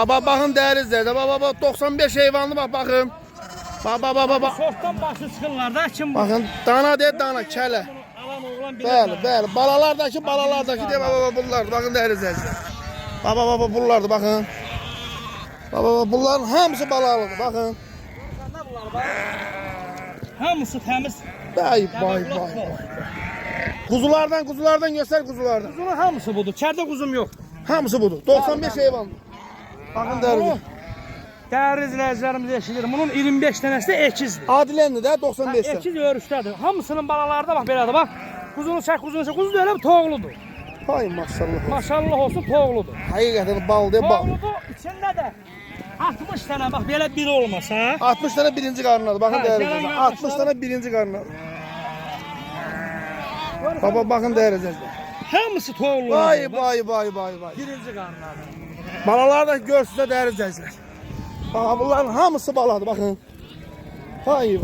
Baba bakın değerli izleyiciler. Baba 95 heyvanlı bak bakın. Baba. Sortdan başı çıxırlar da kim bu? Bakın dana de dana kele. Alan oğlan bilir. Bəli. Balalardaki de baba bunlar. Bakın değerli izleyiciler. Baba bunlardı bakın. Baba bunların hamısı balalıdır bakın. Hamısı təmiz. Vay. Kuzulardan göster kuzulardan. Kuzunun hamısı budur. Çərdə kuzum yox. Hamısı budur. 95 heyvan. Bakın değerli. Değerli izləyicilərimiz eşidir. Bunun 25 dənəsi də əkizdir. Adilendi de 95'te. Əkiz örüşdədir. Hamısının balaları da bax belədir. Bax. Kuzunu çək. Kuzu da elə toğludur. Hay maşallah. Maşallah olsun toğludur. Hakikaten bal de bal. Toğludur. İçində də 60 dənə bax belə biri olmasa. 60 tane birinci karnınadı. Bakın Ha, değerli gelen izleyiciler. kardeşler. 60 tane birinci karnınadı. Baba bakın değerli izleyiciler. Hamısı toğlu. Vay. Birinci qarnadır. Balalar da görsünler değerli izleyiciler. Bak bunların hamısı baladı bakın. Vay.